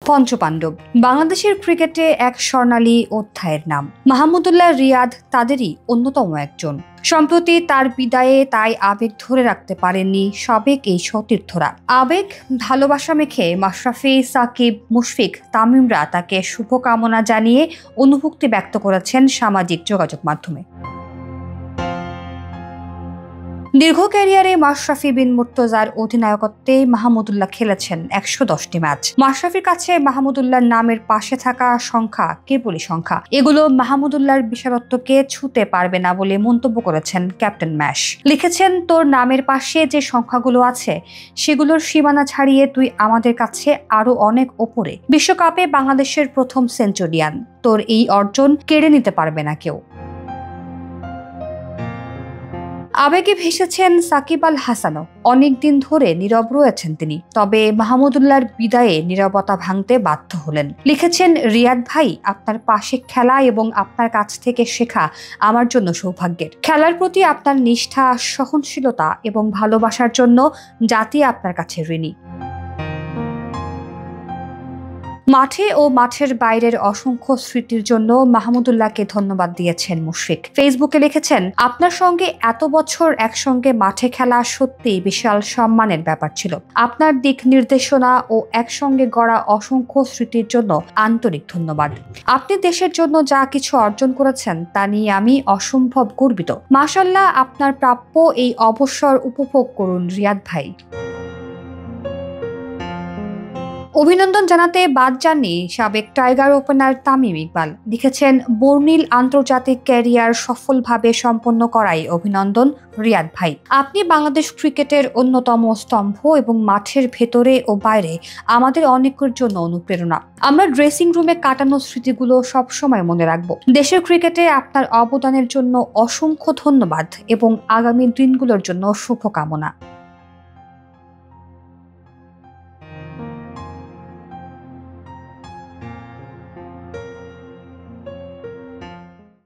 পঞ্চপাণ্ডব বাংলাদেশের ক্রিকেটে এক স্বর্ণালী অধ্যায়ের নাম। মাহমুদুল্লাহ রিয়াদ তাদেরই অন্যতম একজন। সম্প্রতি তার বিদায়ে তাই আবেগ ধরে রাখতে পারেননি সাবেক এই সতীর্থরা। আবেগ ভালোবাসা মেখে মাশরাফি, সাকিব, মুশফিক, তামিমরা তাকে শুভকামনা জানিয়ে অনুভূতি ব্যক্ত করেছেন সামাজিক যোগাযোগ মাধ্যমে। দীর্ঘ ক্যারিয়ারে মাশরাফি বিন মুর্তজার অধিনায়কত্বে মাহমুদুল্লাহ খেলেছেন ১১০টি ম্যাচ। মাশরাফির কাছে মাহমুদুল্লাহর নামের পাশে থাকা সংখ্যা কেবলই সংখ্যা। এগুলো মাহমুদুল্লাহর বিশারত্বকে ছুঁতে পারবে না বলে মন্তব্য করেছেন ক্যাপ্টেন ম্যাশ। লিখেছেন, তোর নামের পাশে যে সংখ্যাগুলো আছে সেগুলোর সীমানা ছাড়িয়ে তুই আমাদের কাছে আরো অনেক ওপরে। বিশ্বকাপে বাংলাদেশের প্রথম সেঞ্চুরিয়ান, তোর এই অর্জন কেড়ে নিতে পারবে না কেউ। আবেগে ভেসেছেন সাকিব আল হাসানও। অনেকদিন ধরে নীরব রয়েছেন তিনি, তবে মাহমুদুল্লাহর বিদায়ে নীরবতা ভাঙতে বাধ্য হলেন। লিখেছেন, রিয়াদ ভাই, আপনার পাশে খেলা এবং আপনার কাছ থেকে শেখা আমার জন্য সৌভাগ্যের। খেলার প্রতি আপনার নিষ্ঠা, সহনশীলতা এবং ভালোবাসার জন্য জাতি আপনার কাছে ঋণী। মাঠে ও মাঠের বাইরের অসংখ্য স্মৃতির জন্য মাহমুদুল্লাহকে ধন্যবাদ দিয়েছেন মুশফিক। ফেসবুকে লিখেছেন, আপনার সঙ্গে এত বছর একসঙ্গে মাঠে খেলা সত্যিই বিশাল সম্মানের ব্যাপার ছিল। আপনার দিক নির্দেশনা ও একসঙ্গে গড়া অসংখ্য স্মৃতির জন্য আন্তরিক ধন্যবাদ। আপনি দেশের জন্য যা কিছু অর্জন করেছেন তা নিয়ে আমি অসম্ভব গর্বিত। মাশাআল্লাহ, আপনার প্রাপ্য এই অবসর উপভোগ করুন রিয়াদ ভাই। অভিনন্দন জানাতে বাদ যাননি সাবেক টাইগার ওপেনার তামিম ইকবাল। লিখেছেন, বর্ণিল আন্তর্জাতিক ক্যারিয়ার সফলভাবে সম্পন্ন করাই অভিনন্দন রিয়াদ ভাই। আপনি বাংলাদেশ ক্রিকেটের অন্যতম স্তম্ভ এবং মাঠের ভেতরে ও বাইরে আমাদের অনেকের জন্য অনুপ্রেরণা। আমরা ড্রেসিং রুমে কাটানো স্মৃতিগুলো সবসময় মনে রাখব। দেশের ক্রিকেটে আপনার অবদানের জন্য অসংখ্য ধন্যবাদ এবং আগামী দিনগুলোর জন্য শুভকামনা।